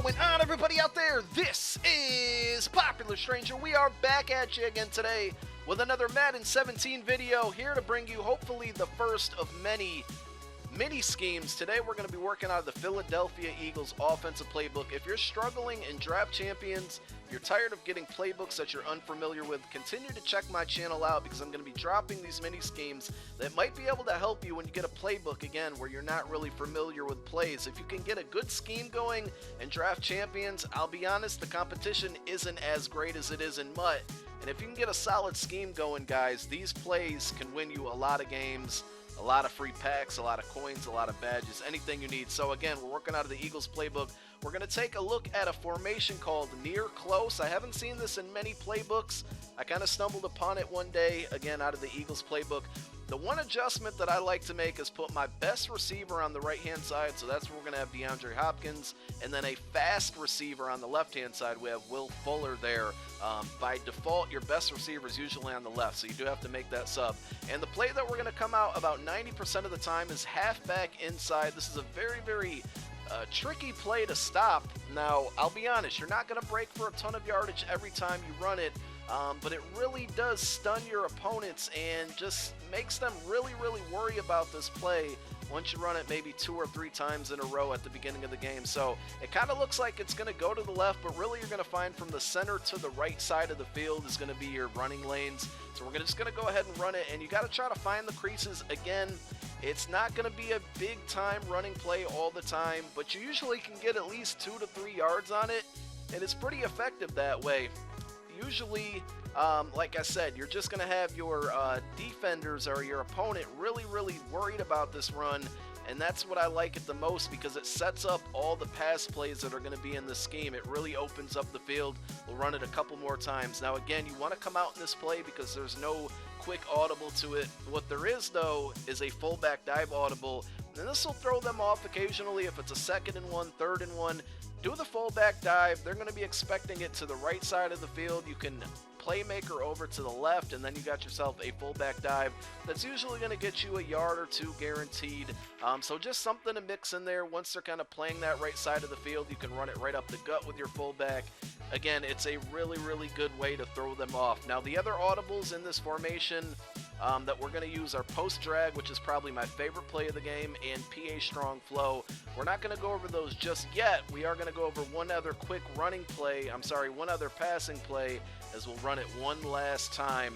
going on, everybody out there? This is Popular Stranger. We are back at you again today with another Madden 17 video, here to bring you hopefully the first of many mini schemes. Today we're going to be working out of the Philadelphia Eagles offensive playbook. If you're struggling in draft champions, if you're tired of getting playbooks that you're unfamiliar with, continue to check my channel out, because I'm going to be dropping these mini schemes that might be able to help you when you get a playbook, again, where you're not really familiar with plays. If you can get a good scheme going in draft champions, I'll be honest, the competition isn't as great as it is in MUT. And if you can get a solid scheme going, guys, these plays can win you a lot of games. A lot of free packs, a lot of coins, a lot of badges, anything you need. So again, we're working out of the Eagles playbook. We're going to take a look at a formation called near close. I haven't seen this in many playbooks. I kind of stumbled upon it one day, again, out of the Eagles playbook. The one adjustment that I like to make is put my best receiver on the right-hand side. So that's where we're going to have DeAndre Hopkins. And then a fast receiver on the left-hand side. We have Will Fuller there. By default, your best receiver is usually on the left, so you do have to make that sub. And the play that we're going to come out about 90% of the time is halfback inside. This is a very, very tricky play to stop. Now, I'll be honest, you're not going to break for a ton of yardage every time you run it. But it really does stun your opponents and just makes them really, really worry about this play once you run it maybe 2 or 3 times in a row at the beginning of the game. So it kind of looks like it's going to go to the left, but really you're going to find from the center to the right side of the field is going to be your running lanes. So we're just going to go ahead and run it, and you got to try to find the creases. Again, it's not going to be a big time running play all the time, but you usually can get at least 2 to 3 yards on it, and it's pretty effective that way. Usually, like I said, you're just going to have your defenders or your opponent really, really worried about this run, and that's what I like it the most, because it sets up all the pass plays that are going to be in the scheme. It really opens up the field. We'll run it a couple more times. Now, again, you want to come out in this play because there's no quick audible to it. What there is, though, is a fullback dive audible, and this will throw them off occasionally if it's a 2nd and 1, 3rd and 1. Do the fullback dive. They're going to be expecting it to the right side of the field. You can playmaker over to the left, and then you got yourself a fullback dive that's usually going to get you a yard or 2 guaranteed. So just something to mix in there. Once they're kind of playing that right side of the field, you can run it right up the gut with your fullback. Again, it's a really, really good way to throw them off. Now, the other audibles in this formation that we're going to use are post drag, which is probably my favorite play of the game, and PA strong flow. We're not going to go over those just yet. We are going to go over one other quick running play, one other passing play, as we'll run it one last time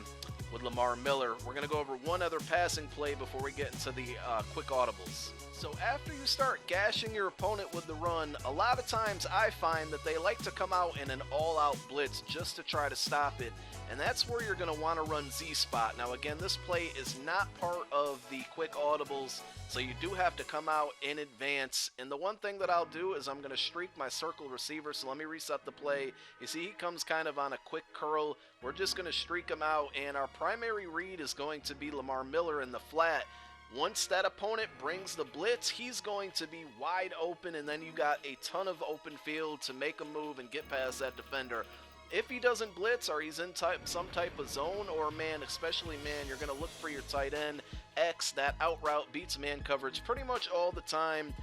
with Lamar Miller. We're going to go over one other passing play before we get into the quick audibles. So after you start gashing your opponent with the run, a lot of times I find that they like to come out in an all-out blitz just to try to stop it, and that's where you're going to want to run Z-Spot. Now again, this play is not part of the quick audibles, so you do have to come out in advance. And the one thing that I'll do is I'm going to streak my circle receiver, so let me reset the play. You see he comes kind of on a quick curl. We're just going to streak him out, and our primary read is going to be Lamar Miller in the flat. Once that opponent brings the blitz, he's going to be wide open, and then you got a ton of open field to make a move and get past that defender. If he doesn't blitz or he's in some type of zone or man, especially man, you're going to look for your tight end. X, that out route beats man coverage pretty much all the time.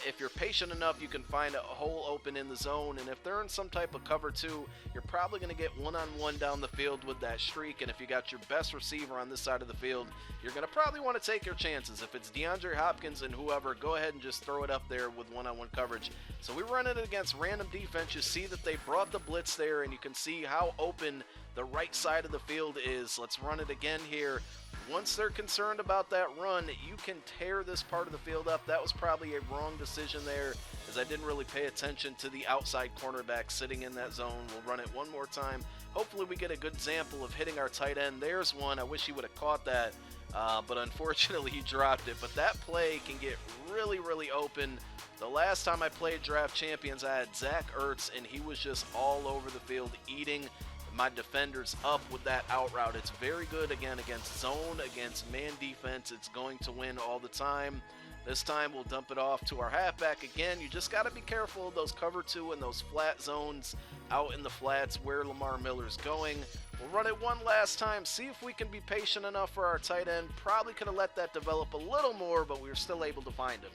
If you're patient enough, you can find a hole open in the zone, and if they're in some type of cover too, you're probably going to get one-on-one down the field with that streak. And if you got your best receiver on this side of the field, you're going to probably want to take your chances. If it's DeAndre Hopkins and whoever, go ahead and just throw it up there with one-on-one coverage. So we run it against random defense. You see that they brought the blitz there, and you can see how open the right side of the field is. Let's run it again here. Once they're concerned about that run, you can tear this part of the field up. That was probably a wrong decision there, as I didn't really pay attention to the outside cornerback sitting in that zone. We'll run it one more time. Hopefully we get a good example of hitting our tight end. There's one. I wish he would have caught that, but unfortunately he dropped it. But that play can get really, really open. The last time I played Draft Champions, I had Zach Ertz, and he was just all over the field eating my defenders up with that out route. It's very good, again, against zone, against man defense. It's going to win all the time. This time we'll dump it off to our halfback. Again, you just got to be careful of those cover 2 and those flat zones out in the flats where Lamar Miller's going. We'll run it one last time, see if we can be patient enough for our tight end. Probably could have let that develop a little more, but we were still able to find him.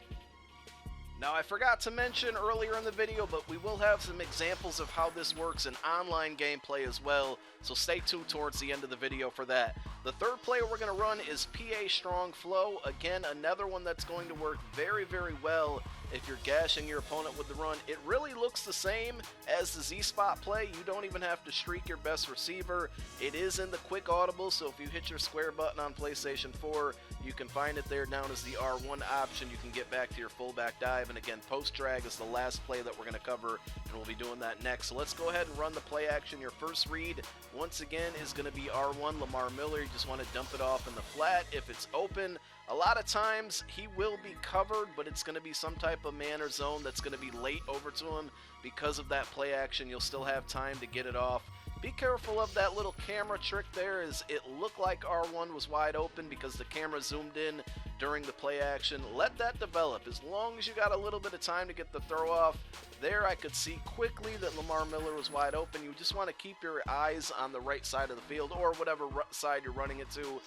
Now, I forgot to mention earlier in the video, but we will have some examples of how this works in online gameplay as well, so stay tuned towards the end of the video for that. The third play we're going to run is PA Strong Flow. Again, another one that's going to work very, very well if you're gashing your opponent with the run. It really looks the same as the Z-Spot play. You don't even have to streak your best receiver. It is in the quick audible, so if you hit your square button on PlayStation 4, you can find it there down as the R1 option. You can get back to your fullback dive, and again, post drag is the last play that we're going to cover, and we'll be doing that next. So let's go ahead and run the play action. Your first read, once again, is going to be R1, Lamar Miller. You just want to dump it off in the flat. If it's open, a lot of times he will be covered, but it's going to be some type of man or zone that's going to be late over to him. Because of that play action, you'll still have time to get it off. Be careful of that little camera trick there, as it looked like R1 was wide open because the camera zoomed in during the play action. Let that develop. As long as you got a little bit of time to get the throw off, there I could see quickly that Lamar Miller was wide open. You just want to keep your eyes on the right side of the field, or whatever side you're running it to.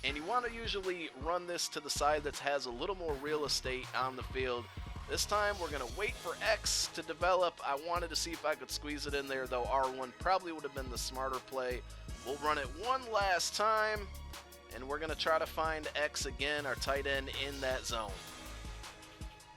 And you want to usually run this to the side that has a little more real estate on the field. This time we're going to wait for X to develop. I wanted to see if I could squeeze it in there, though R1 probably would have been the smarter play. We'll run it one last time, and we're going to try to find X again, our tight end, in that zone.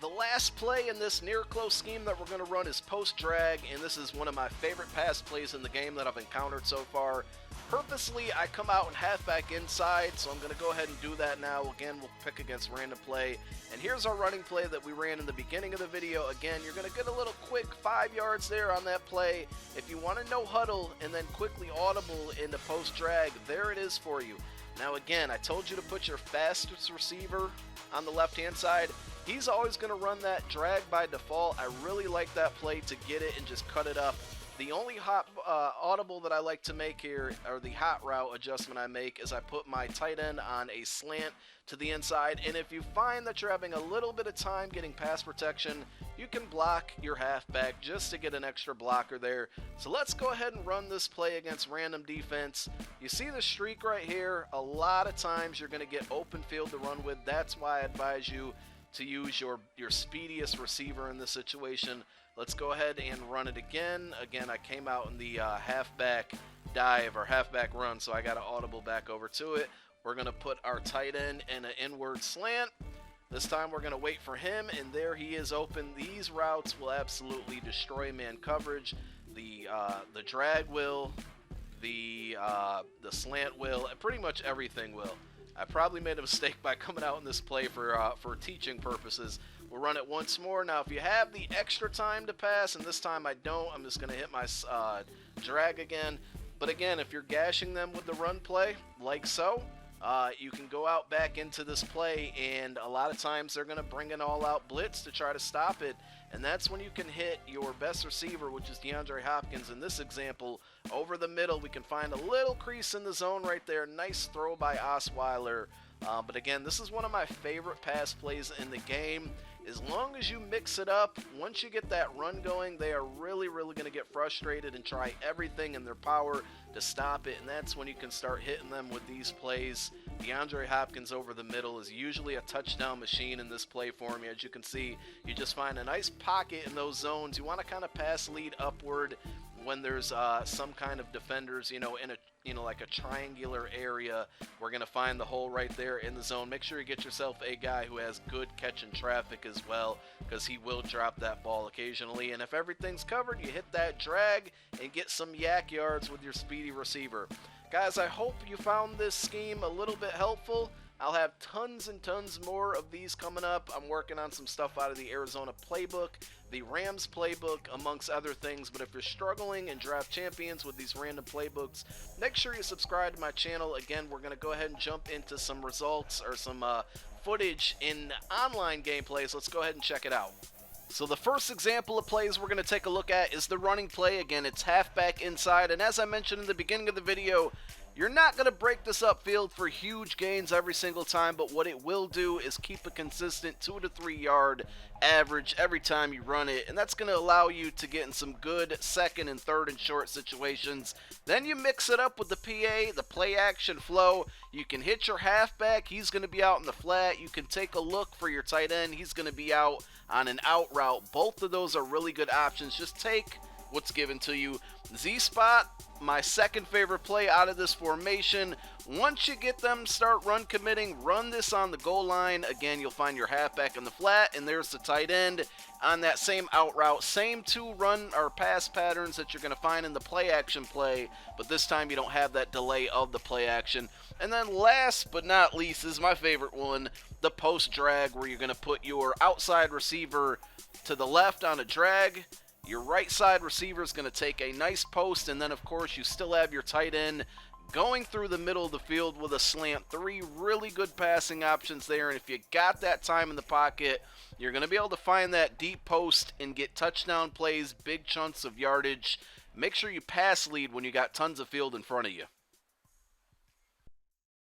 The last play in this near close scheme that we're going to run is post drag, and this is one of my favorite pass plays in the game that I've encountered so far. Purposely, I come out and halfback inside, so I'm going to go ahead and do that now. Again, we'll pick against random play. And here's our running play that we ran in the beginning of the video. Again, you're going to get a little quick 5 yards there on that play. If you want to no huddle and then quickly audible into post drag, there it is for you. Now again, I told you to put your fastest receiver on the left-hand side. He's always going to run that drag by default. I really like that play to get it and just cut it up. The only audible that I like to make here, or the hot route adjustment I make, is I put my tight end on a slant to the inside. And if you find that you're having a little bit of time getting pass protection, you can block your halfback just to get an extra blocker there. So let's go ahead and run this play against random defense. You see the streak right here. A lot of times you're going to get open field to run with. That's why I advise you to use your speediest receiver in this situation. Let's go ahead and run it again. Again, I came out in the halfback dive or halfback run, so I got to audible back over to it. We're going to put our tight end in an inward slant. This time we're going to wait for him, and there he is open. These routes will absolutely destroy man coverage. The drag will, the slant will, pretty much everything will. I probably made a mistake by coming out in this play for teaching purposes. We'll run it once more. Now, if you have the extra time to pass, and this time I don't, I'm just going to hit my drag again. But again, if you're gashing them with the run play, like so, you can go out back into this play, and a lot of times they're going to bring an all-out blitz to try to stop it. And that's when you can hit your best receiver, which is DeAndre Hopkins. In this example, over the middle, we can find a little crease in the zone right there. Nice throw by Osweiler. But again, this is one of my favorite pass plays in the game. As long as you mix it up, once you get that run going, they are really, really going to get frustrated and try everything in their power to stop it. And that's when you can start hitting them with these plays. DeAndre Hopkins over the middle is usually a touchdown machine in this play for me. As you can see, you just find a nice pocket in those zones. You want to kind of pass lead upward when there's some kind of defenders, in a like a triangular area. We're going to find the hole right there in the zone. Make sure you get yourself a guy who has good catch in traffic as well, because he will drop that ball occasionally. And if everything's covered, you hit that drag and get some yak yards with your speedy receiver. Guys, I hope you found this scheme a little bit helpful. I'll have tons and tons more of these coming up. I'm working on some stuff out of the Arizona Playbook, the Rams Playbook, amongst other things. But if you're struggling in Draft Champions with these random playbooks, make sure you subscribe to my channel. Again, we're going to go ahead and jump into some results or some footage in online gameplays. Let's go ahead and check it out. So the first example of plays we're going to take a look at is the running play. Again, it's halfback inside, and as I mentioned in the beginning of the video, You're not going to break this upfield for huge gains every single time, but what it will do is keep a consistent 2 to 3 yard average every time you run it, and that's going to allow you to get in some good second and third and short situations. Then you mix it up with the PA, the play action flow. You can hit your halfback, he's going to be out in the flat. You can take a look for your tight end, he's going to be out on an out route. Both of those are really good options. Just take what's given to you. Z-spot, my second favorite play out of this formation. Once you get them start run committing, run this on the goal line. Again, you'll find your halfback in the flat, and there's the tight end on that same out route. Same two run or pass patterns that you're going to find in the play action play, but this time you don't have that delay of the play action. And then last but not least is my favorite one, the post drag, where you're going to put your outside receiver to the left on a drag. Your right side receiver is going to take a nice post, and then of course you still have your tight end going through the middle of the field with a slant. 3 really good passing options there, and if you got that time in the pocket, you're going to be able to find that deep post and get touchdown plays, big chunks of yardage. Make sure you pass lead when you got tons of field in front of you.